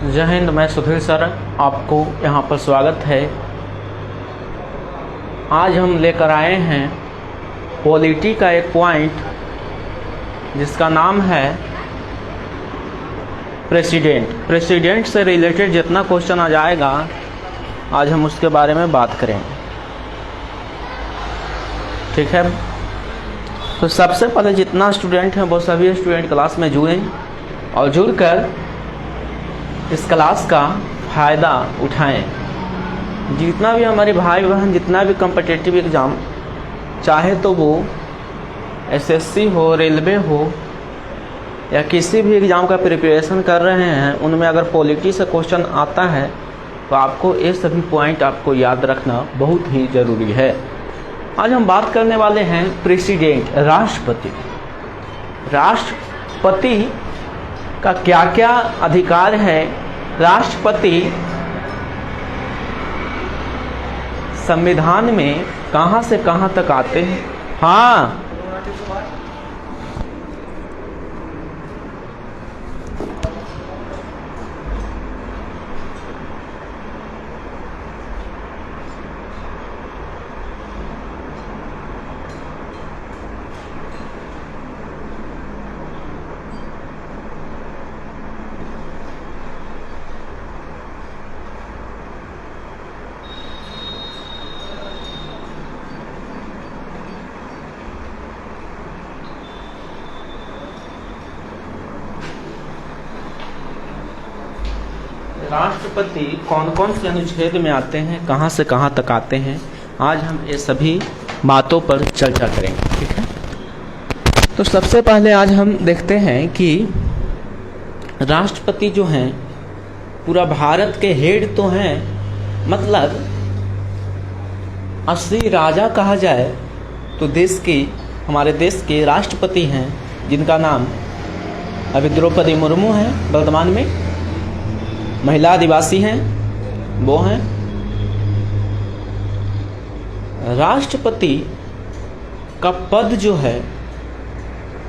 जय हिंद। मैं सुधीर सर, आपको यहाँ पर स्वागत है। आज हम लेकर आए हैं पॉलिटी का एक पॉइंट जिसका नाम है प्रेसिडेंट से रिलेटेड जितना क्वेश्चन आ जाएगा आज हम उसके बारे में बात करेंगे। ठीक है, तो सबसे पहले जितना स्टूडेंट हैं वो सभी स्टूडेंट क्लास में जुड़ें और जुड़कर इस क्लास का फ़ायदा उठाएं। जितना भी हमारे भाई बहन जितना भी कॉम्पिटिटिव एग्ज़ाम, चाहे तो वो एसएससी हो, रेलवे हो या किसी भी एग्ज़ाम का प्रिपरेशन कर रहे हैं, उनमें अगर पॉलिटी से क्वेश्चन आता है तो आपको ये सभी पॉइंट आपको याद रखना बहुत ही ज़रूरी है। आज हम बात करने वाले हैं प्रेसिडेंट, राष्ट्रपति का क्या क्या अधिकार है। राष्ट्रपति संविधान में कहाँ से कहाँ तक आते हैं। हाँ, राष्ट्रपति कौन कौन से अनुच्छेद में आते हैं, कहाँ से कहाँ तक आते हैं, आज हम ये सभी बातों पर चर्चा करेंगे। ठीक है, तो सबसे पहले आज हम देखते हैं कि राष्ट्रपति जो हैं पूरा भारत के हेड तो हैं, मतलब असली राजा कहा जाए तो हमारे देश के राष्ट्रपति हैं, जिनका नाम अभी द्रौपदी मुर्मू है, वर्तमान में महिला आदिवासी हैं, वो हैं। राष्ट्रपति का पद जो है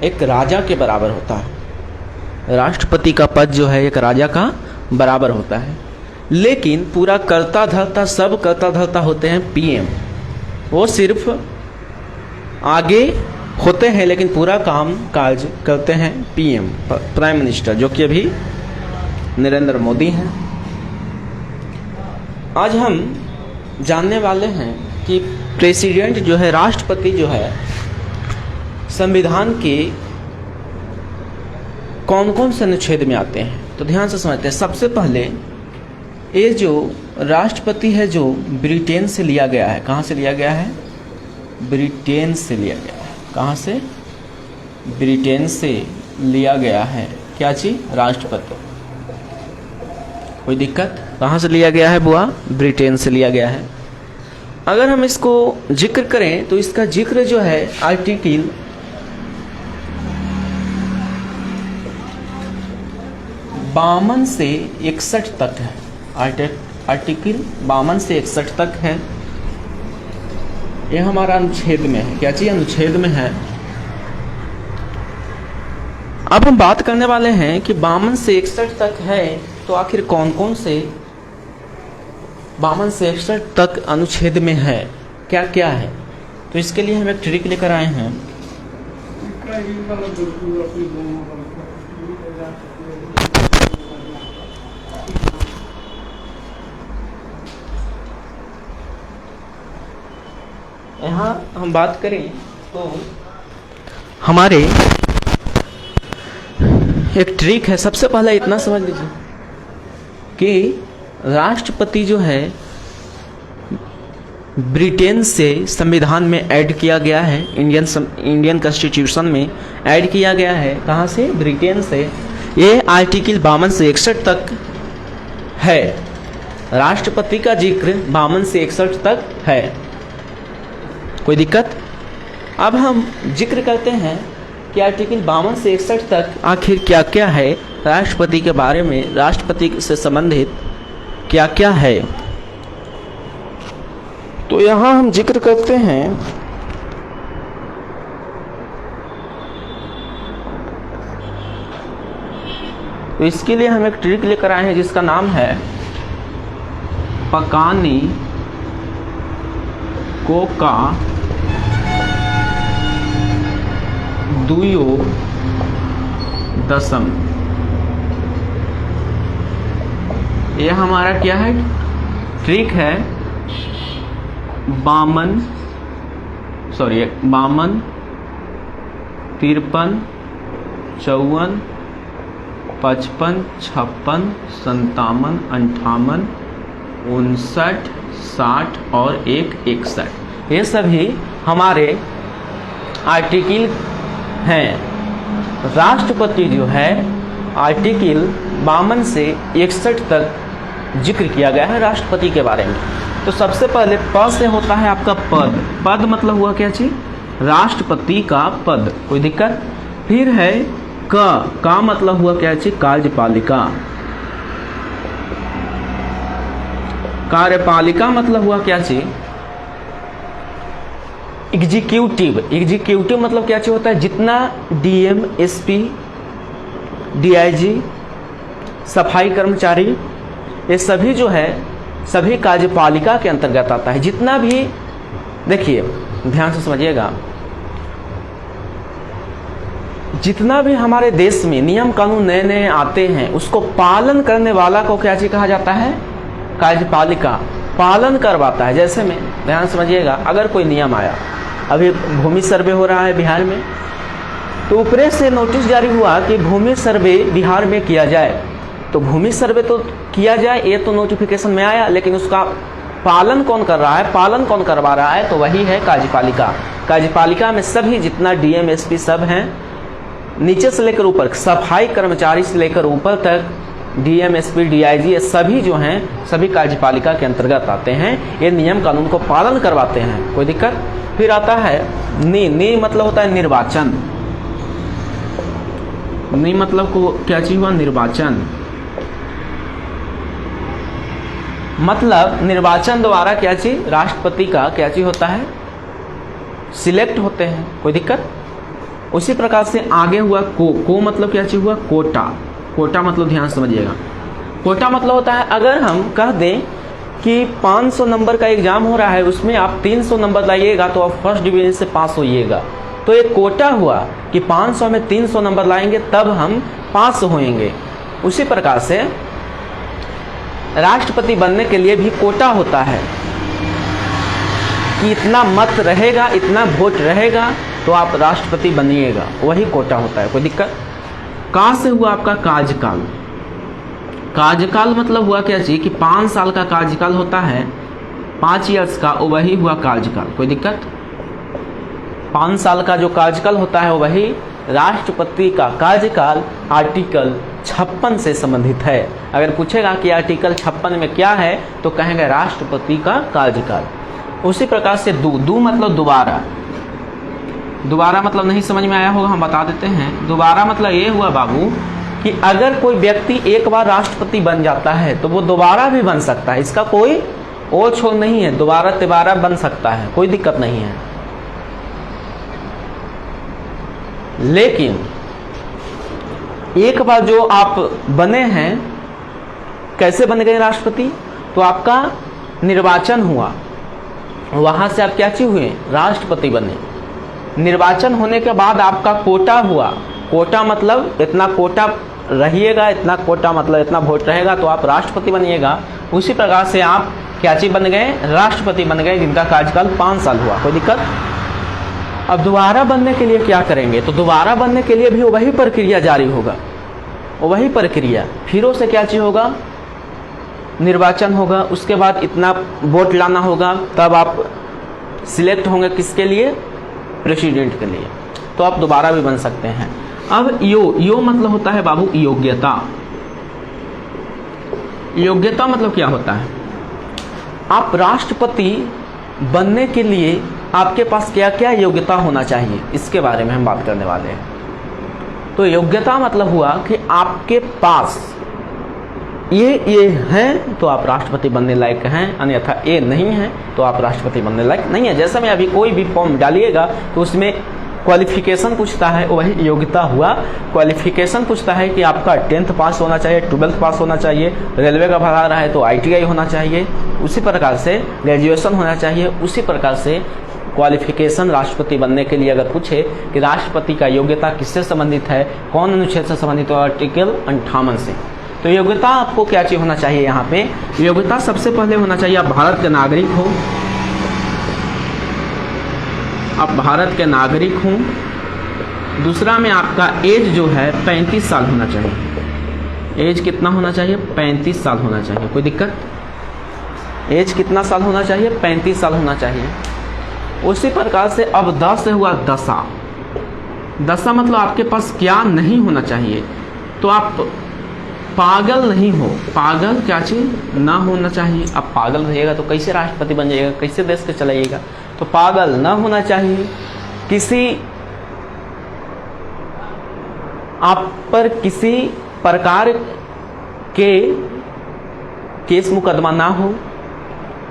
एक राजा के बराबर होता है। राष्ट्रपति का पद जो है एक राजा का बराबर होता है, लेकिन पूरा कर्ता धर्ता सब कर्ता धर्ता होते हैं पीएम। वो सिर्फ आगे होते हैं लेकिन पूरा काम काज करते हैं पीएम, प्राइम मिनिस्टर, जो कि अभी नरेंद्र मोदी हैं। आज हम जानने वाले हैं कि प्रेसिडेंट जो है, राष्ट्रपति जो है, संविधान के कौन कौन से अनुच्छेद में आते हैं। तो ध्यान से समझते हैं। सबसे पहले ये जो राष्ट्रपति है जो ब्रिटेन से लिया गया है। कहाँ से लिया गया है? ब्रिटेन से लिया गया है। कहाँ से? ब्रिटेन से लिया गया है। क्या चीज? राष्ट्रपति। कोई दिक्कत? कहाँ से लिया गया है बुआ? ब्रिटेन से लिया गया है। अगर हम इसको जिक्र करें तो इसका जिक्र जो है आर्टिकल 52 से 61 तक है। आर्टिकल 52 से 61 तक है। यह हमारा अनुच्छेद में है। क्या चीज? अनुच्छेद में है। अब हम बात करने वाले हैं कि 52 से 61 तक है, तो आखिर कौन कौन से 52 से 61 तक अनुच्छेद में है, क्या क्या है। तो इसके लिए हम एक ट्रिक लेकर आए हैं। यहाँ हम बात करें तो हमारे एक ट्रिक है। सबसे पहले इतना समझ लीजिए कि राष्ट्रपति जो है ब्रिटेन से संविधान में ऐड किया गया है, इंडियन कॉन्स्टिट्यूशन में ऐड किया गया है। कहाँ से? ब्रिटेन से। ये आर्टिकल 52 से 61 तक है। राष्ट्रपति का जिक्र 52 से 61 तक है। कोई दिक्कत? अब हम जिक्र करते हैं कि आर्टिकल 52 से 61 तक आखिर क्या क्या है, राष्ट्रपति के बारे में, राष्ट्रपति से संबंधित क्या क्या है। तो यहाँ हम जिक्र करते हैं तो इसके लिए हम एक ट्रिक लेकर आए हैं जिसका नाम है पकानी कोका दुयो दशम। यह हमारा क्या है, ट्रिक है। बामन 53, 53, 54, 55, 56, 57, 58, 59, 60 और 61। ये सभी हमारे आर्टिकल हैं। राष्ट्रपति जो है आर्टिकल 52 से 61 तक जिक्र किया गया है राष्ट्रपति के बारे में। तो सबसे पहले प से होता है आपका पद। पद मतलब हुआ क्या चीज, राष्ट्रपति का पद, कोई दिक्कत। फिर है का मतलब हुआ क्या चीज, कार्यपालिका। कार्यपालिका मतलब हुआ क्या चीज, एग्जीक्यूटिव। एग्जीक्यूटिव मतलब क्या चीज होता है, जितना डीएम, एसपी, डीआईजी, सफाई कर्मचारी, ये सभी जो है सभी कार्यपालिका के अंतर्गत आता है। जितना भी, देखिए ध्यान से समझिएगा, जितना भी हमारे देश में नियम कानून नए नए आते हैं उसको पालन करने वाला को क्या चीज कहा जाता है, कार्यपालिका। पालन करवाता है। जैसे में ध्यान समझिएगा, अगर कोई नियम आया, अभी भूमि सर्वे हो रहा है बिहार में, तो ऊपर से नोटिस जारी हुआ कि भूमि सर्वे बिहार में किया जाए, तो भूमि सर्वे तो किया जाए ये तो नोटिफिकेशन में आया, लेकिन उसका पालन कौन कर रहा है, पालन कौन करवा रहा है, तो वही है कार्यपालिका। कार्यपालिका में सभी जितना डीएम, एसपी सब हैं, नीचे से लेकर ऊपर, सफाई कर्मचारी से लेकर ऊपर तक, डीएम, एसपी, डीआईजी, ये सभी जो हैं सभी कार्यपालिका के अंतर्गत आते हैं। ये नियम कानून को पालन करवाते हैं, कोई दिक्कत। फिर आता है नी मतलब होता है निर्वाचन। नी मतलब को क्या चीज हुआ, निर्वाचन। मतलब निर्वाचन द्वारा क्या चीज, राष्ट्रपति का क्या चीज होता है, सिलेक्ट होते हैं, कोई दिक्कत। उसी प्रकार से आगे हुआ को मतलब क्या चीज हुआ, कोटा। कोटा मतलब ध्यान समझिएगा, कोटा मतलब होता है, अगर हम कह दें कि 500 नंबर का एग्जाम हो रहा है, उसमें आप 300 नंबर लाइएगा तो आप फर्स्ट डिवीजन से पास होइएगा, तो एक कोटा हुआ कि 500 में 300 नंबर लाएंगे तब हम पास होएंगे। उसी प्रकार से राष्ट्रपति बनने के लिए भी कोटा होता है कि इतना मत रहेगा, इतना वोट रहेगा तो आप राष्ट्रपति बनिएगा, वही कोटा होता है, कोई दिक्कत। का से हुआ आपका कार्यकाल। कार्यकाल मतलब हुआ क्या चीज कि 5 साल का कार्यकाल होता है, 5 ईयर्स का, वही हुआ कार्यकाल, कोई दिक्कत। 5 साल का जो कार्यकाल होता है वही राष्ट्रपति का कार्यकाल आर्टिकल 56 से संबंधित है। अगर पूछेगा कि आर्टिकल 56 में क्या है तो कहेंगे राष्ट्रपति का कार्यकाल। उसी प्रकार से दू मतलब दोबारा। दोबारा मतलब नहीं समझ में आया होगा, हम बता देते हैं। दोबारा मतलब ये हुआ बाबू कि अगर कोई व्यक्ति एक बार राष्ट्रपति बन जाता है तो वो दोबारा भी बन सकता है, इसका कोई ओर छोर नहीं है, दोबारा तिबारा बन सकता है, कोई दिक्कत नहीं है। लेकिन एक बार जो आप बने हैं, कैसे बन गए राष्ट्रपति, तो आपका निर्वाचन हुआ, वहां से आप क्या चीज हुए, राष्ट्रपति बने। निर्वाचन होने के बाद आपका कोटा हुआ। कोटा मतलब इतना कोटा रहिएगा, इतना कोटा मतलब इतना वोट रहेगा तो आप राष्ट्रपति बनिएगा। उसी प्रकार से आप क्या चीज बन गए, राष्ट्रपति बन गए, जिनका कार्यकाल 5 साल हुआ, कोई दिक्कत। अब दोबारा बनने के लिए क्या करेंगे, तो दोबारा बनने के लिए भी वही प्रक्रिया जारी होगा, वही प्रक्रिया। फिर से क्या चीज होगा, निर्वाचन होगा, उसके बाद इतना वोट लाना होगा, तब आप सिलेक्ट होंगे किसके लिए, प्रेसिडेंट के लिए, तो आप दोबारा भी बन सकते हैं। अब यो मतलब होता है बाबू योग्यता। योग्यता मतलब क्या होता है, आप राष्ट्रपति बनने के लिए आपके पास क्या क्या योग्यता होना चाहिए, इसके बारे में हम बात करने वाले हैं। तो योग्यता मतलब हुआ कि आपके पास ये हैं तो आप राष्ट्रपति बनने लायक हैं, अन्यथा ये नहीं है तो आप राष्ट्रपति बनने लायक नहीं है। जैसे में अभी कोई भी फॉर्म डालिएगा तो उसमें क्वालिफिकेशन पूछता है वही योग्यता हुआ। क्वालिफिकेशन पूछता है कि आपका 10th पास होना चाहिए, 12th पास होना चाहिए, रेलवे का भरा रहा है तो ITI होना चाहिए, उसी प्रकार से ग्रेजुएशन होना चाहिए। उसी प्रकार से क्वालिफिकेशन राष्ट्रपति बनने के लिए अगर पूछे कि राष्ट्रपति का योग्यता किससे संबंधित है, कौन अनुच्छेद से संबंधित है, आर्टिकल 58 से। तो योग्यता आपको क्या चीज होना चाहिए यहाँ पे, योग्यता सबसे पहले होना चाहिए आप भारत के नागरिक हो, आप भारत के नागरिक हो। दूसरा में आपका एज जो है 35 साल होना चाहिए। एज कितना होना चाहिए, 35 साल होना चाहिए। कोई दिक्कत, एज कितना साल होना चाहिए, 35 साल होना चाहिए। उसी प्रकार से अब 10 से हुआ दशा। दशा मतलब आपके पास क्या नहीं होना चाहिए, तो आप पागल नहीं हो, पागल क्या चीज ना होना चाहिए। अब पागल रहिएगा तो कैसे राष्ट्रपति बन जाइएगा, कैसे देश के चलाइएगा, तो पागल ना होना चाहिए। किसी आप पर किसी प्रकार के केस मुकदमा ना हो,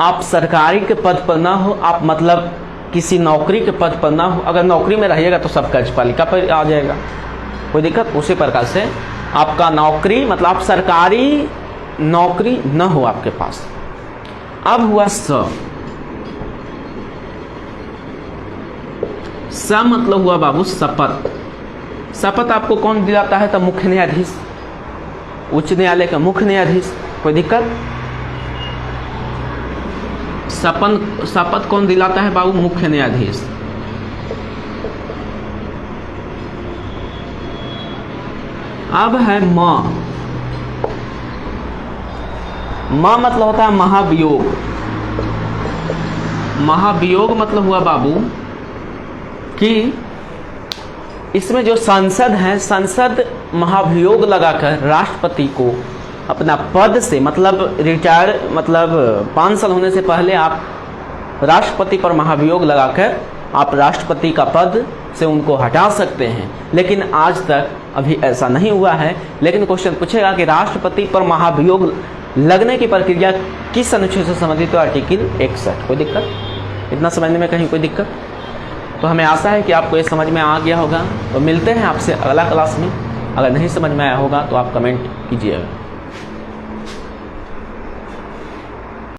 आप सरकारी के पद पर ना हो, आप मतलब किसी नौकरी के पद पर ना हो। अगर नौकरी में रहिएगा तो सब कार्यपालिका पर आ जाएगा, कोई दिक्कत। उसी प्रकार से आपका नौकरी मतलब आप सरकारी नौकरी न हो आपके पास। अब हुआ स मतलब हुआ बाबू शपथ। शपथ आपको कौन दिलाता है, तो मुख्य न्यायाधीश, उच्च न्यायालय का मुख्य न्यायाधीश। कोई दिक्कत, शपथ कौन दिलाता है बाबू, मुख्य न्यायाधीश। अब है मां मतलब होता है महाभियोग। महाभियोग मतलब हुआ बाबू कि इसमें जो संसद है, संसद महाभियोग लगाकर राष्ट्रपति को अपना पद से मतलब रिटायर मतलब 5 साल होने से पहले आप राष्ट्रपति पर महाभियोग लगाकर आप राष्ट्रपति का पद से उनको हटा सकते हैं। लेकिन आज तक अभी ऐसा नहीं हुआ है। लेकिन क्वेश्चन पूछेगा कि राष्ट्रपति पर महाभियोग लगने की प्रक्रिया किस अनुच्छेद से संबंधित है, आर्टिकल 61। कोई दिक्कत, इतना समझने में कहीं कोई दिक्कत? तो हमें आशा है कि आपको ये समझ में आ गया होगा। तो मिलते हैं आपसे अगला क्लास में। अगर नहीं समझ में आया होगा तो आप कमेंट कीजिएगा।